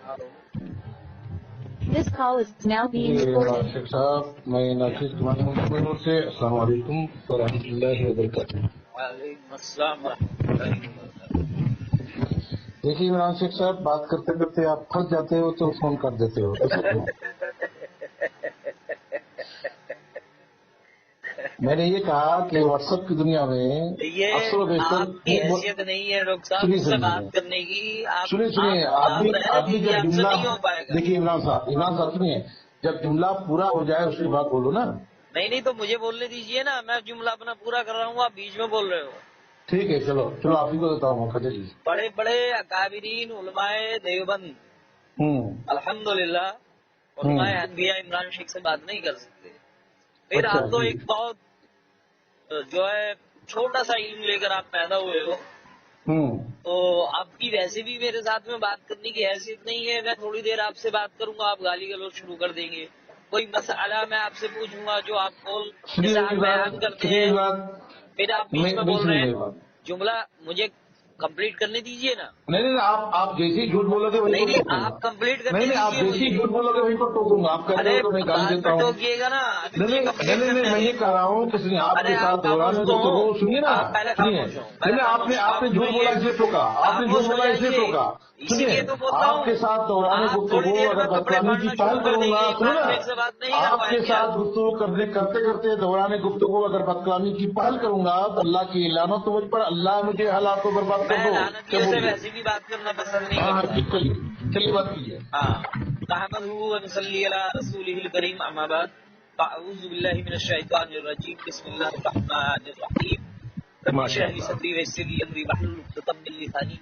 This call is now being recorded. Sheikh साहब, मैं नासिर कुमार मुंशी से अस्सलाम वालेकुम वरहमतुल्लाहि वबरकातुहू। वालेकुम अस्सलाम वरहमतुल्लाहि वबरकातुहू। देखिए इमरान शेख साहब, बात करते करते आप फंस जाते हो तो फोन कर देते हो, ऐसा क्यों? मैंने ये कहा कि व्हाट्सएप की दुनिया में ये अक्सर व बेशतर आपकी हैसियत नहीं है डॉक्टर साहब सुनिए मुझसे बात सुनिए करने की। सुनिए आदमी जब आपसे जुमला नहीं हो पाएगा। देखिए इमरान साहब सुनिए, जब जुमला पूरा हो जाए उसके बाद बोलो ना। नहीं तो मुझे बोलने दीजिए ना, मैं जुमला अपना पूरा कर रहा हूँ, आप बीच में बोल रहे हो। ठीक है, चलो आप ही को देता हूँ मौका, चलिए। बड़े बड़े अकाबिरीन उलमाए देवबंद अल्हम्दुलिल्लाह उलमाए हनफिया इमरान शेख से बात नहीं कर सकते। फिर अच्छा, आप तो जी। एक बहुत जो है छोटा सा इल्म लेकर आप पैदा हुए हो, तो आपकी वैसे भी मेरे साथ में बात करने की हैसियत नहीं है। मैं थोड़ी देर आपसे बात करूंगा, आप गाली गलौज शुरू कर देंगे। कोई मसला मैं आपसे पूछूंगा जो आप बोल जैसे आप बयान करते हैं, फिर आप बीच में बोल रहे हैं। जुमला मुझे कंप्लीट करने दीजिए ना। नहीं, आप जैसे ही झूठ बोलोगे वही नहीं आप कंप्लीट करने नहीं, आप दीजिए जैसे ही मुझे। झूठ बोलोगे वही पर टोकूंगा। आप कहते हो तो मैं गाली देता हूँ। टोकिएगा ना। नहीं, मैं ये कह रहा हूँ कि सुनिए, आपके साथ दौरान गुफ्तगू सुनिए ना, सुनिए आपने झूठ बोला इसलिए टोका, आपने झूठ बोला इसलिए टोका। सुनिए, आपके साथ दौरान गुफ्तगू अगर बदकामी की पहल करूंगा, सुनो ना, आपके साथ गुफ्तगू करते करते दौरान गुफ्तगू अगर बदकामी की पहल करूंगा तो अल्लाह की लानत तो मुझ पर, अल्लाह मुझे हालात को बर्बाद कर दो। मैं वैसे भी बात करना पसंद नहीं हाँ, करता। चलिए बात कीजिए। अहमदहु व नसल्ली अला रसूलिहिल करीम, अम्मा बाद, अऊज़ु बिल्लाहि मिनश शैतानिर रजीम, बिस्मिल्लाहिर रहमानिर रहीम। रब्बि इश्रह ली सदरी वयस्सिर ली अमरी वहलुल उक़दतम मिन लिसानी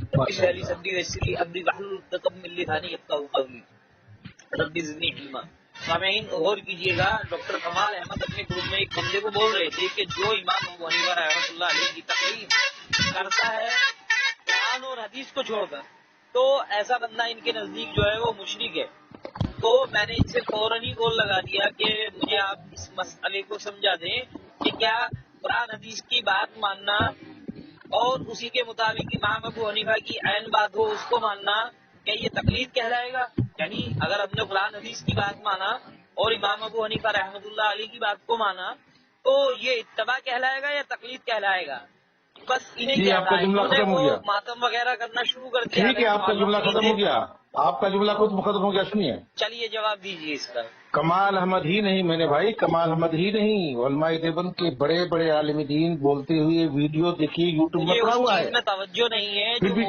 रब्बि इश्रह ली सदरी वयस्सिर ली अमरी वहलुल उक़दतम मिन लिसानी यफ़क़हू क़ौली रब्बि ज़िदनी इल्मा। सामईन गौर कीजिएगा, डॉक्टर कमाल अहमद अपने ग्रुप में एक बंदे को बोल रहे थे कि जो इमाम अबू हनीफा रहमतुल्लाह अलैह की तकलीफ करता है कुरान और हदीस को छोड़कर, तो ऐसा बंदा इनके नजदीक जो है वो मुशरिक है। तो मैंने इनसे फौरन ही कॉल लगा दिया कि मुझे आप इस मसले को समझा दें कि क्या कुरान हदीस की बात मानना और उसी के मुताबिक इमाम अबू हनीफा की ऐन बात हो उसको मानना, क्या ये तकलीद कहलाएगा? यानी अगर हमने कुरान हदीस की बात माना और इमाम अबू हनीफा रहमतुल्लाह अलैह की बात को माना, तो ये इत्तबा कहलाएगा या तकलीद कहलाएगा? बस इन्हें क्या आपका जुमला खत्म हो गया। मातम वगैरह करना शुरू कर दिया। ठीक है, आपका जुमला खत्म हो गया, आपका जुमला खुद खत्म हो गया। सुनिए, चलिए जवाब दीजिए इसका। कमाल अहमद ही नहीं मेरे भाई, कमाल अहमद ही नहीं, उलमाए देवबंद के बड़े बड़े आलिम दीन बोलते हुए वीडियो देखिए यूट्यूब में पड़ा हुआ है। में तवज्जो नहीं है। फिर भी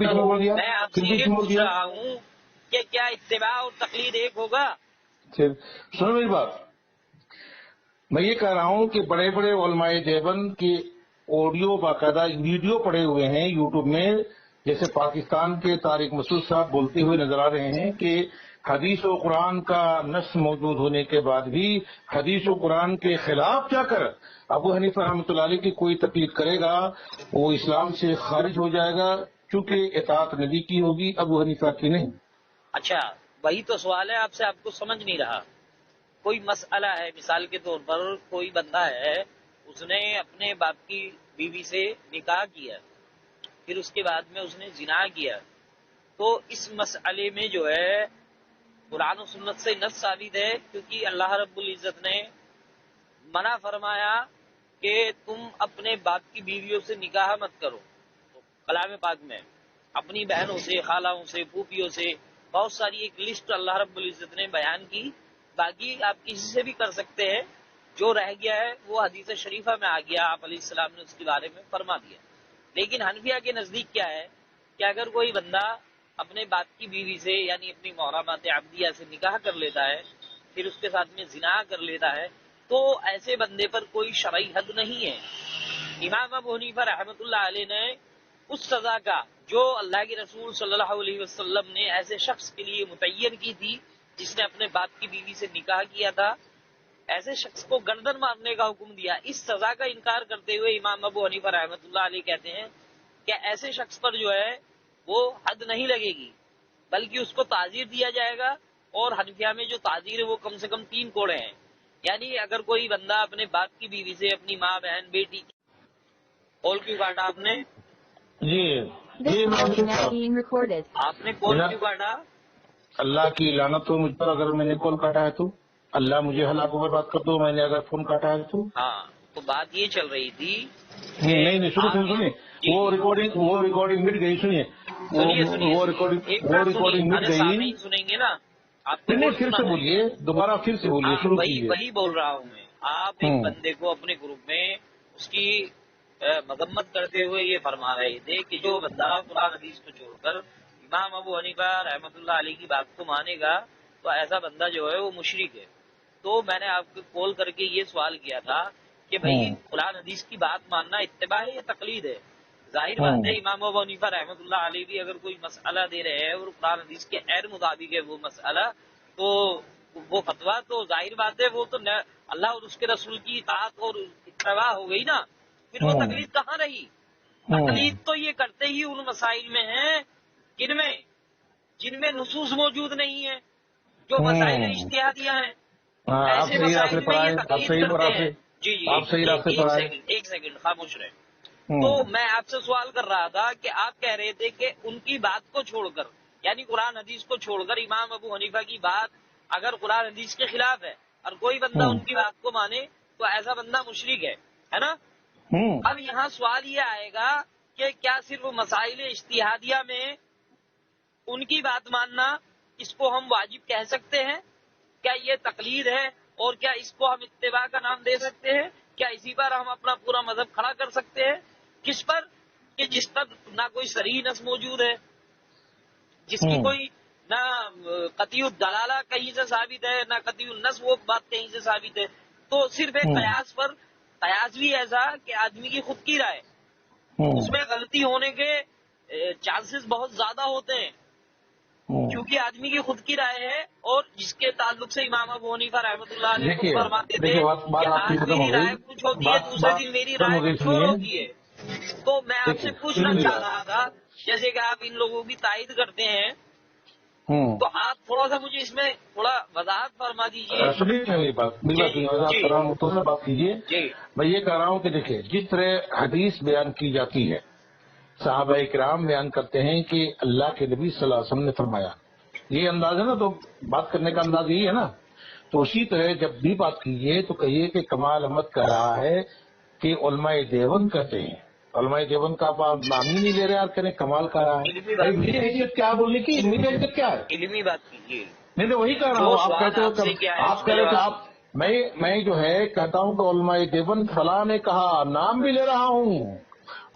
बोल दिया, मैं आपसे ये पूछ रहा हूँ कि क्या इत्तिबा और तकलीद एक होगा? सुनो मेरी बात, मैं ये कह रहा हूँ कि बड़े बड़े उलमाए देवबंद के ऑडियो बाकायदा वीडियो पड़े हुए हैं यूट्यूब में। जैसे पाकिस्तान के तारिक मसूद साहब बोलते हुए नजर आ रहे हैं कि हदीस और कुरान का नस मौजूद होने के बाद भी हदीस और कुरान के खिलाफ जाकर अबू हनीफा रहमतुल्लाह अलैह की कोई तकलीद करेगा वो इस्लाम से खारिज हो जाएगा, क्योंकि इताअत नबी की होगी, अबू हनीफा की नहीं। अच्छा, वही तो सवाल है, आपसे आपको समझ नहीं रहा। कोई मसला है, मिसाल के तौर पर कोई बंदा है, उसने अपने बाप की बीवी से निकाह किया, फिर उसके बाद में उसने जिना किया, तो इस मसले में जो है कुरान और सुन्नत से नस साबित है, क्योंकि अल्लाह रब्बुल इज्जत ने मना फरमाया कि तुम अपने बाप की बीवियों से निकाह मत करो। तो कलाम पाक में अपनी बहनों से, खालाओं से, फूफियों से बहुत सारी एक लिस्ट अल्लाह रब्बुल इज्जत ने बयान की। बाकी आप किसी से भी कर सकते हैं, जो रह गया है वो हदीस शरीफा में आ गया, आप अलैहिस्सलाम ने उसके बारे में फरमा दिया। लेकिन हनफिया के नजदीक क्या है कि अगर कोई बंदा अपने बाप की बीवी से यानी अपनी मोहरमात अब्दिया से निकाह कर लेता है, फिर उसके साथ में जिना कर लेता है, तो ऐसे बंदे पर कोई शरई हद नहीं है। इमाम अबू हनीफा रहमतुल्लाह अलैह ने उस सजा का जो अल्लाह के रसूल सल्लल्लाहु अलैहि वसल्लम ने ऐसे शख्स के लिए मुतय्यन की थी जिसने अपने बाप की बीवी से निकाह किया था, ऐसे शख्स को गर्दन मारने का हुक्म दिया। इस सजा का इनकार करते हुए इमाम अबू हनीफा रहमतुल्लाह अलैह कहते हैं कि ऐसे शख्स पर जो है वो हद नहीं लगेगी, बल्कि उसको ताजीर दिया जाएगा। और हनफिया में जो ताजीर है वो कम से कम 3 कोड़े हैं। यानी अगर कोई बंदा अपने बाप की बीवी से, अपनी माँ, बहन, बेटी, कॉल क्यों काटा आपने? जी This call is now being recorded. आपने कॉल क्यों काटा? अल्लाह की लानत हो मुझ पर अगर मैंने कॉल काटा है तो। अल्लाह मुझे हलाकों पर बात कर दो मैंने अगर फोन काटा है तो। हाँ, तो बात ये चल रही थी। नहीं सुनिए वो रिकॉर्डिंग मिट गई। सुनिए वो रिकॉर्डिंग मिट गई। नहीं सुनेंगे ना आप? नहीं फिर से बोलिए, दोबारा फिर से बोलिए, शुरू कीजिए। वही बोल रहा हूँ मैं। आप एक बंदे को अपने ग्रुप में उसकी मजम्मत करते हुए ये फरमा रहे थे कि जो बंदा कुरान हदीस को छोड़कर इमाम अबू हनीफा रहमतुल्लाह अलैह की बात को मानेगा तो ऐसा बंदा जो है वो मुशरिक है। तो मैंने आपको कॉल करके ये सवाल किया था कि भाई कुरान हदीस की बात मानना इत्तिबा है या तकलीद है? जाहिर बात है इमाम अबू हनीफा रहमतुल्लाह अलैह भी अगर कोई मसला दे रहे हैं और कुरान हदीस के गैर मुताबिक है वो मसला, तो वो फतवा तो जाहिर बात है वो तो अल्लाह और उसके रसूल की इताअत और इत्तिबा हो गई ना, फिर वो तकलीद कहाँ रही? तकलीद तो ये करते ही उन मसाइल में है जिनमें नुसूस मौजूद नहीं है, जो मसाइल इज्तिहादिया हैं। ऐसे मसाइल में ये तकलीद करते हैं। जी एक सेकंड खामोश रहे। तो मैं आपसे सवाल कर रहा था कि आप कह रहे थे कि उनकी बात को छोड़कर यानी कुरान हदीस को छोड़कर इमाम अबू हनीफा की बात अगर कुरान हदीस के खिलाफ है और कोई बंदा उनकी बात को माने तो ऐसा बंदा मुशरिक है ना? अब यहाँ सवाल ये आएगा कि क्या सिर्फ मसाइल इज्तिहादिया में उनकी बात मानना इसको हम वाजिब कह सकते हैं? क्या ये तकलीद है? और क्या इसको हम इत्तिबा का नाम दे सकते हैं? क्या इसी पर हम अपना पूरा मजहब खड़ा कर सकते हैं? किस पर? कि जिस पर ना कोई सरीह नस मौजूद है, जिसकी कोई ना कतीउद दलाला कहीं से साबित है, ना कतीउद नस वो बात कहीं से साबित है। तो सिर्फ एक कयास पर, कयास भी ऐसा कि आदमी की खुद की राय, उसमें गलती होने के चांसेस बहुत ज्यादा होते हैं क्योंकि आदमी की खुद की राय है और जिसके ताल्लुक से इमाम अबू हनीफा रहमतुल्लाह अलैह को फरमाते थे कि आज मेरी राय कुछ होती है, दूसरे दिन मेरी राय कुछ और होती है। तो मैं आपसे पूछना चाह रहा था, जैसे कि आप इन लोगों की तायद करते हैं, तो आप थोड़ा सा मुझे इसमें थोड़ा वजाहत फरमा दीजिए। सुनिए मेरी बात कर रहा हूँ तो बात कीजिए। मैं ये कह रहा हूँ कि देखिए जिस तरह हदीस बयान की जाती है, सहाबा इकराम बयान करते हैं कि अल्लाह के नबी सल्लल्लाहु अलैहि वसल्लम ने फरमाया, ये अंदाज है ना, तो बात करने का अंदाज यही है ना। तो उसी तरह जब भी बात कीजिए तो कहिए कि कमाल अहमद कह रहा है कि उलमाए देवबंद कहते हैं। उलमाए देवबंद का आप नाम ही नहीं ले रहे, आप कह रहे कमाल कर रहा है। मेरी हैसियत क्या बोलने की, मेरी हैसियत क्या है? इल्मी बात कीजिए। नहीं वही कह रहा हूँ। आप कहते हो, आप कह रहे थे आप, मैं जो है कहता हूँ कि उलमाए देवबंद फलां ने कहा, नाम भी ले रहा हूँ।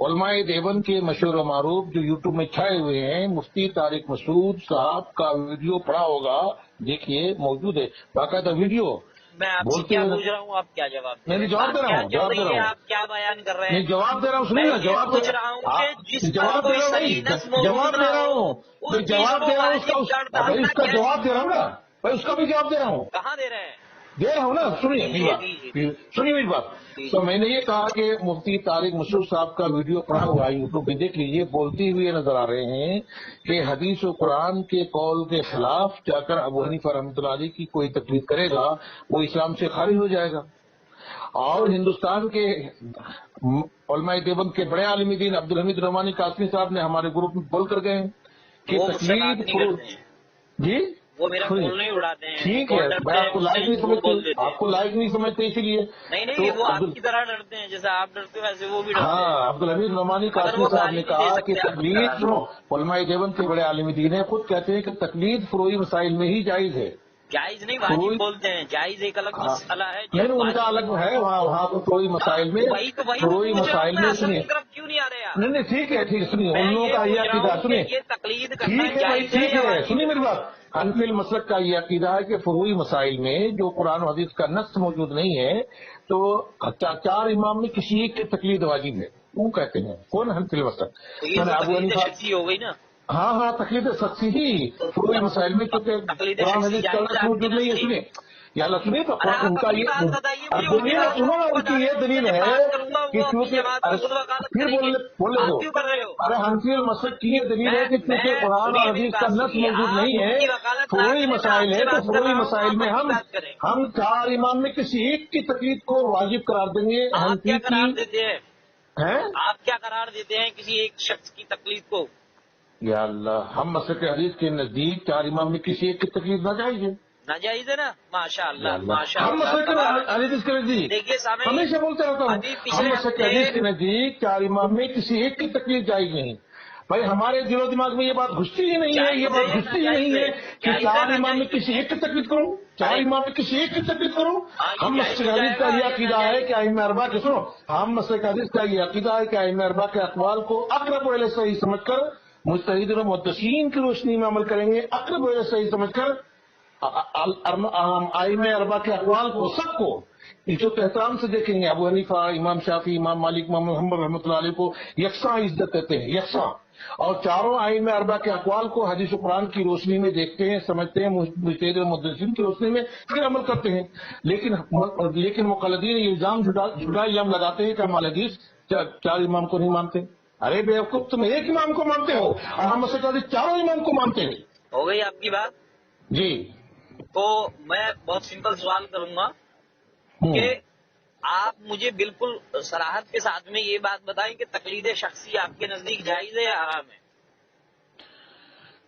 उलमाए देवबंद के मशहूर व मारूफ जो यूट्यूब में छाए हुए हैं, मुफ्ती तारिक मसूद साहब का वीडियो पड़ा होगा, देखिए मौजूद है बाकायदा वीडियो। मैं आपसे क्या पूछ रहा हूँ, आप क्या जवाब? नहीं जवाब दे रहा हूँ, आप क्या बयान कर रहे हैं? नहीं जवाब दे रहा हूँ, सुनिए ना, जवाब पूछ रहा हूँ कि जिस जवाब दे रहा हूँ, जवाब दे रहा हूँ, जवाब दे रहा हूँ उसका जवाब दे रहा हूँ ना भाई, उसका भी जवाब दे रहा हूँ। कहाँ दे रहे हैं? दे रहा हूँ ना, सुनिए मेरी बात। तो मैंने ये कहा कि मुफ्ती तारिक मसूद साहब का वीडियो पड़ा हुआ है यूट्यूब पे, देख लीजिए। बोलते हुए नजर आ रहे हैं कि हदीस और कुरान के कौल के खिलाफ जाकर अबू हनीफा रहमतुल्लाह अलैह की कोई तकलीफ करेगा वो इस्लाम से खारिज हो जाएगा। और हिंदुस्तान के उलमाए देवबंद के बड़े आलिम दीन अब्दुल हमीद रहमानी कासमी साहब ने हमारे ग्रुप में बोल कर गए कि तकलीफ जी वो मेरा कॉल नहीं उड़ाते हैं। ठीक है, मैं आपको लाइक नहीं समझते, आपको लाइक नहीं समझते इसीलिए। नहीं वो आपकी तरह डरते हैं, जैसे आप डरते हो वैसे वो भी डरते हैं। हाँ, अब्दुल हमीद रहमानी कासमी साहब ने कहा कि तकलीद उलमाए देवबंद के बड़े आलिम दीन है, खुद कहते हैं कि तकलीद फुरूई मसाइल में ही जायज है। जायज नहीं, वाजिब बोलते हैं। जायज एक अलग मसला है। नहीं उनका अलग है, वहाँ तो फुरूई मसाइल में, फुरूई मसाइल में सुनिए। क्यों नहीं आ रहे आप? नहीं ठीक है, सुनिए उन लोगों का ये अकीदा, सुनिए तकलीद ठीक है भाई, ठीक है, सुनिए मेरी बात। हनफी मसलक का ये अकीदा है कि फुरूई मसाइल में जो कुरान हदीस का नस्स मौजूद नहीं है तो चार इमाम में किसी एक की तकलीद वाजिब है, वो कहते हैं। कौन हनफी मसलक? अबू हनीफा हो गई ना। हाँ तकलीद सच्ची ही फुरूई मसाइल में, क्योंकि कुरान हदीस का नस्स मौजूद नहीं है। सुनिए या सुनिए तो उनका ये सुनो, उनकी ये दलील है कि क्योंकि फिर बोले दो, अरे हनफी मसलक की ये दलील है कि क्योंकि कुरान और हदीस का नस्स मौजूद नहीं है, फुरूई मसाइल है, तो फुरूई मसाइल में हम चार इमाम में किसी एक की तकलीद को वाजिब करार देंगे। हनफी की ہیں؟ آپ کیا قرار دیتے ہیں کسی ایک شخص کی تقلید کو؟ یا اللہ، ہم مسلک حدیث کے نزدیک 4 امام میں کسی ایک کی تقلید ناجائز ہے. ناجائز ہے نا؟ ماشاء یا اللہ اللہ، ماشاء ہم مسلک اللہ. حدیث کے نزدیک دیکھیے سامعین، ہمیشہ بولتے رہتا ہوں، ابھی ہم پچھلے مسلک حدیث کے نزدیک 4 امام میں کسی ایک کی تقلید جائز نہیں. بھائی ہمارے دل و دماغ میں یہ بات گھستی ہی نہیں ہے، یہ بات گھستی ہی نہیں ہے کہ 4 امام میں کسی ایک کی تقلید کروں، 4 امام میں کسی ایک کی تقلید کروں. ہم مسلک حدیث کا یہ عقیدہ ہے کہ ائمہ اربعہ کے سنو، ہم مسلک حدیث کا یہ عقیدہ ہے کہ ائمہ اربعہ کے اقوال کو اقرب الی صحیح سمجھ کر مجتہدین و محدثین کی روشنی میں عمل کریں گے. اقرب الی صحیح سمجھ کر ائمہ اربعہ کے اقوال کو سب کو عزت و احترام سے دیکھیں گے. ابو حنیفہ، امام شافعی، امام مالک، امام محمد رحمۃ اللہ علیہ کو یکساں عزت دیتے ہیں، یکساں. اور چاروں ائمہ اربعہ کے اقوال کو حدیث و قرآن کی روشنی میں دیکھتے ہیں، سمجھتے ہیں، مجتہد و محدثین کی روشنی میں پھر عمل کرتے ہیں. لیکن مقلدین یہ الزام جھوٹا الزام لگاتے ہیں کہ ہم حدیث 4 امام کو نہیں مانتے. ارے بیوقوف، تم ایک امام کو مانتے ہو اور ہم مسلک حدیث 4 امام کو مانتے ہیں. ہو گئی آپ کی بات؟ جی. تو میں بہت سمپل سوال کروں گا کہ آپ مجھے بالکل صراحت کے ساتھ میں یہ بات بتائیں کہ تقلید شخصی آپ کے نزدیک جائز ہے یا حرام ہے؟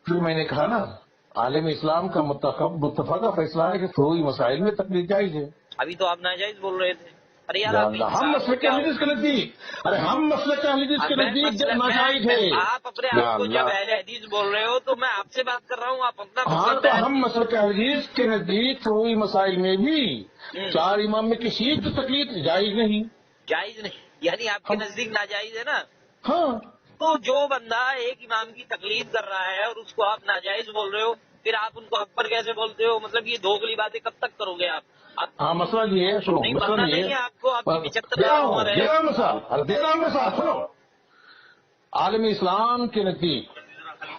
پھر میں نے کہا نا، عالم اسلام کا متفقہ فیصلہ ہے کہ فروعی مسائل میں تقلید جائز ہے. ابھی تو آپ ناجائز بول رہے تھے. ارے یار یا آپ اللہ، ہم مسلک اہل حدیث کے نزدیک، ارے ہم مسلک اہل حدیث کے نزدیک جب ناجائز ہے. آپ اپنے یا آپ کو جب اللہ، اہل حدیث بول رہے ہو تو میں آپ سے بات کر رہا ہوں، آپ اپنا ہاں مطلب تو ہم مسلک اہل حدیث کے نزدیک فروعی مسائل میں بھی 4 امام میں کسی ایک کی تقلید جائز نہیں. جائز نہیں یعنی آپ کے نزدیک ناجائز ہے نا؟ ہاں. تو جو بندہ ایک امام کی تقلید کر رہا ہے اور اس کو آپ ناجائز بول رہے ہو، پھر آپ ان کو اکبر کیسے بولتے ہو؟ مطلب یہ دھوکلی باتیں کب تک کرو گے آپ؟ ہاں، مسئلہ یہ ہے، سنو، نہیں مسئلہ پتہ یہ نہیں ہے آپ کو، آپ کی 75 سال عمر ہے. دینا مثال سنو. عالم اسلام کے نزدیک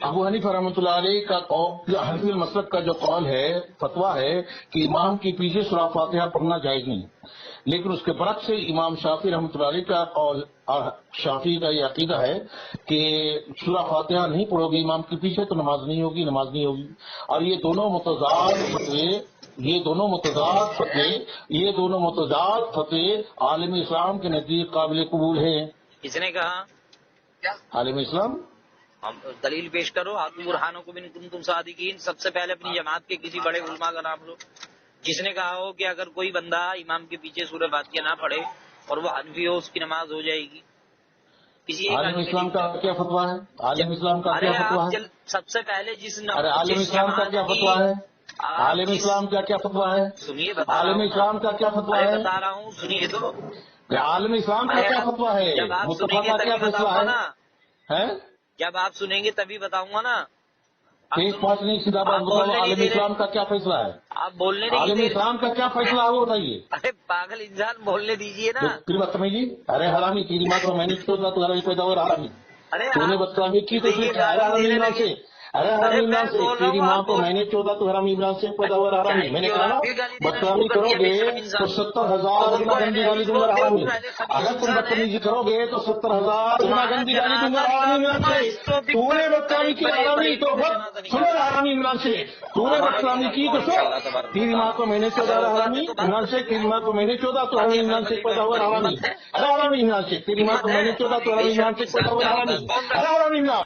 ابو حنیفہ رحمۃ اللہ علیہ کا قول، حنفی المسلک کا جو قول ہے، فتویٰ ہے کہ امام کے پیچھے سورہ فاتحہ پڑھنا جائز نہیں. لیکن اس کے برعکس سے امام شافعی رحمۃ اللہ علیہ کا قول، شافعی کا یہ عقیدہ ہے کہ سورہ فاتحہ نہیں پڑھو گے امام کے پیچھے تو نماز نہیں ہوگی. اور یہ دونوں متضاد فتوے عالم اسلام کے نزدیک قابل قبول ہیں. کس نے کہا؟ عالم اسلام. ہم دلیل پیش کرو. ہاتھ برہانوں کو بن کنتم صادقین. سب سے پہلے اپنی جماعت کے کسی بڑے علماء کا نام لو جس نے کہا ہو کہ اگر کوئی بندہ امام کے پیچھے سورہ فاتحہ نہ پڑھے اور وہ حنفی ہو، اس کی نماز ہو جائے گی. کسی ایک عالم اسلام کا کیا فتویٰ ہے؟ عالم اسلام کا کیا فتویٰ ہے؟ سب سے پہلے عالم اسلام کا کیا فتویٰ ہے؟ عالم اسلام کا کیا فتویٰ ہے؟ سنیے، عالم اسلام کا کیا فتویٰ ہے؟ بتا رہا ہوں، سنیے تو. عالم اسلام کا کیا فتویٰ ہے؟ جب آپ سنیں متفقہ گے کا کیا تبھی فیصلہ بتاؤں گا ہے؟ نا. جب آپ سنیں گے تبھی بتاؤں گا نا. ایک پانچ نہیں، سیدھا بات بتاؤ، عالم اسلام کا کیا فیصلہ ہے؟ آپ بولنے نہیں عالم دے. اسلام کا کیا فیصلہ ہے وہ بتائیے. ارے پاگل انسان، بولنے دیجیے نا. پھر بدتمیزی، ارے حرامی تیری ماں کو میں نے چھوڑا تو حرامی پیدا ہو رہا. ارے تو نے بدتمیزی کی تو پھر کیا؟ حرامی عمران سے، ارے حرامی عمران سے تیری ماں کو میں نے چودا تو حرامی عمران سے پیدا ہوا حرامی. میں نے کہا نا بدتمیزی کرو گے تو 70,000 گنا گندی گالی دوں گا حرامی. اگر تم بدتمیزی کرو گے تو 70,000 گنا گندی گالی دوں گا حرامی عمران سے. تو نے بدتمیزی کی حرامی تو سنو حرامی عمران سے، تو نے بدتمیزی کی تو سو. تیری ماں کو میں نے چودا حرامی عمران سے، تیری ماں کو میں نے چودا تو حرامی عمران سے پیدا ہوا حرامی. ارے حرامی عمران سے تیری ماں کو میں نے چودا تو حرامی عمران سے پیدا ہوا حرامی. ارے حرامی عمران.